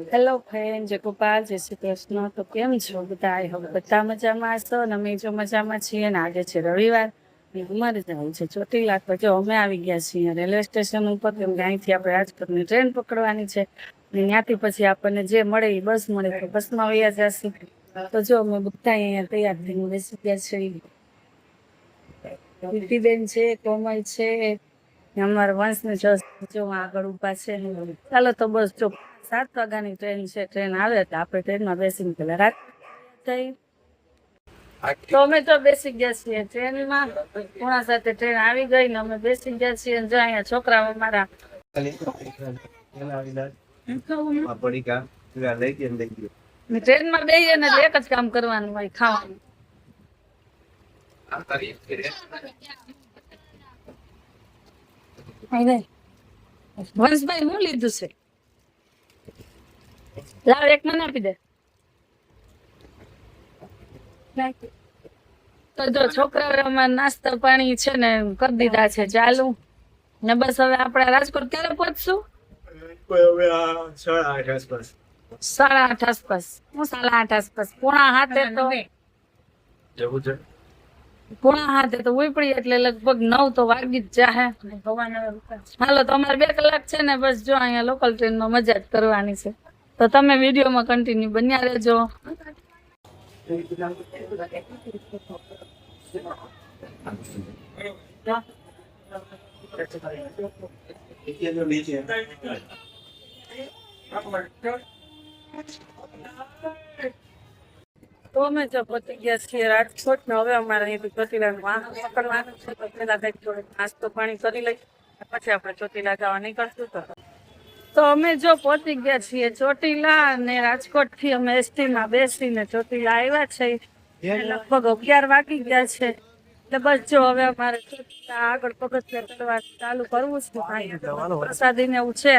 Hello friend, જય ગોપાલ, જય શ્રી કૃષ્ણ. તો કેમ છો બધા? આઈ હોપ બધા મજામાં હશો અને અમે જો મજામાં છીએ. અને આજે છે રવિવાર, અમારે જવું છે ચોટીલા. તો જો અમે આવી ગયા છીએ રેલવે સ્ટેશન ઉપર, કેમ કે અહીંથી આપણે રાજકોટની ટ્રેન પકડવાની છે. ત્યાંથી પછી આપણને જે મળે એ બસ મળે તો બસમાં વયા જશું. તો જો અમે બધા અહીંયા તૈયાર થઈને બેસી ગયા છીએ. પ્રીતિબેન છે, કોમલ છે, અમારા વંશને જો આગળ ઉભા છે. ચાલો તો બસ જો 7 વાગ્યાની ટ્રેન છે. ટ્રેન આવે એટલે આપણે ટ્રેનમાં બેસીને પેલા રાત થઈ. તો અમે તો બેસી ગયા છીએ ટ્રેનમાં. 6:45 ટ્રેન આવી ગઈ ને અમે બેસી ગયા છીએ. જો અહીંયા છોકરાઓ અમારા ટ્રેનમાં બેસીએ ને એક જ કામ કરવાનું હોય, ખાવાનું. વંશભાઈ હું લીધું છે? લાવ એક મને આપી દે. તો જો છોકરાઓમાં નાસ્તા પાણી છે ને કરી દીધા છે ચાલુ. ને બસ હવે આપણે રાજકોટ ક્યારે પહોંચશું? 8:30 આસપાસ. 8:30 આસપાસ. હું 8:30 આસપાસ. 7:45 તો જવું છે. 7:45 તો ઉપડી એટલે લગભગ 9 તો વાગી જ જાહે. હાલો તો અમારે 2 કલાક છે ને બસ જો અહીંયા લોકલ ટ્રેનમાં મજા જ કરવાની છે. તો તમે વિડીયોમાં કન્ટિન્યુ બન્યા રહેજો. તો અમે જો પહોંચી ગયા છીએ રાજકોટ ને હવે અમારે અહીંથી ચોટીલાનું વાહન પકડવાનું છે. તો પેલા કંઈક થોડોક નાસ્તો પાણી કરી લઈ પછી આપણે ચોટીલા જવા નીકળશું. તો અમે જો પહોંચી ગયા છીએ ચોટીલા અને રાજકોટ થી અમે એસટી માં બેસીને ચોટીલા આવ્યા છે. લગભગ 11 વાગી ગયા છે. એટલે બસ જો હવે અમારે ચોટીલા આગળ પગથિયા કરવા ચાલુ કરવું છે. પ્રસાદી ને એવું છે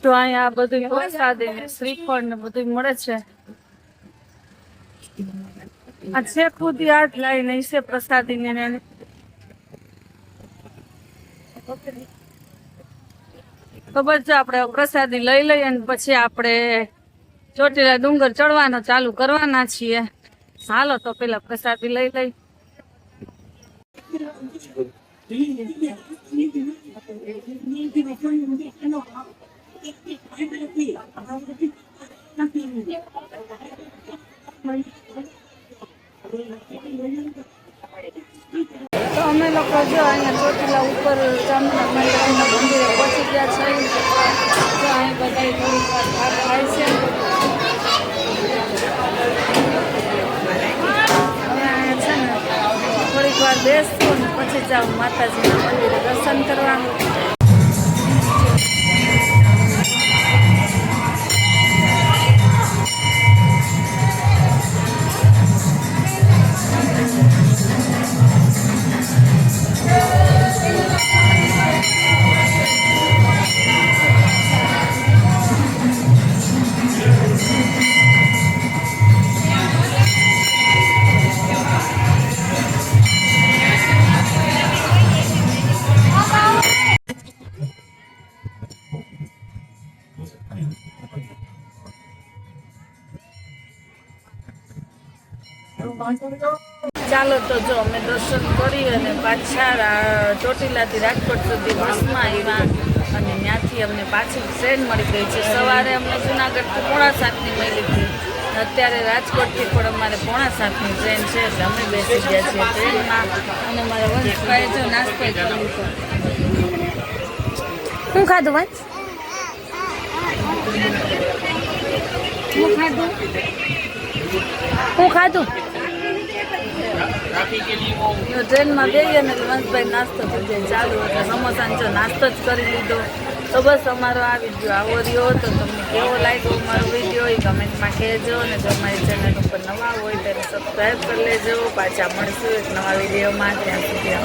તો અહીંયા બધું પ્રસાદી ને શ્રીફળ ને બધું મળે છે. આ છે ખુદી હાથ લાવીને છે પ્રસાદી ને. તો બસ આપણે પ્રસાદી લઈ લઈએ અને પછી આપણે ચોટીલા ડુંગર ચડવાનો ચાલુ કરવાના છીએ. હાલો તો પેલા પ્રસાદી લઈ લઈ. તો અમે લોકો જો અહીંયા ચોટીલા ઉપર ચામુંડા માતાજીના મંદિરે પહોંચી ગયા છે. તો અહીં બધા થોડીક વાર થાય છે. હવે અહીંયા છે ને થોડીક વાર બેસશું ને પછી જાઉં માતાજીના મંદિરે દર્શન કરવાનું. ચાલો તો જો અમે દર્શન કરી અને પાછા ચોટીલાથી રાજકોટ સુધી બસમાં આવ્યા અને ત્યાંથી અમને પાછી ટ્રેન મળી ગઈ છે. સવારે અમને જુનાગઢથી 6:45ની મળી હતી. અત્યારે રાજકોટથી પણ અમારે 6:45ની ટ્રેન છે એટલે અમે બેસી ગયા છીએ ટ્રેનમાં. અને મારા વંશભાઈ જો નાસ્તો કરી લીધો. શું ખાધું વંશ? શું ખાધું? શું ખાધું? ટ્રેનમાં જઈએ ને વંશભાઈ નાસ્તો કરી જાય ચાલુ એટલે સમોસાનો જો નાસ્તો જ કરી લીધો. તો બસ અમારો આ વિડીયો આવો રહ્યો. તો તમને કેવો લાગ્યો અમારો વિડીયો એ કમેન્ટમાં કહેજો. અને જો અમારી ચેનલ ઉપર નવા હોય તેને સબસ્ક્રાઈબ કરી લેજો. પાછા મળશું એક નવા વિડીયોમાં. ત્યાં સુધી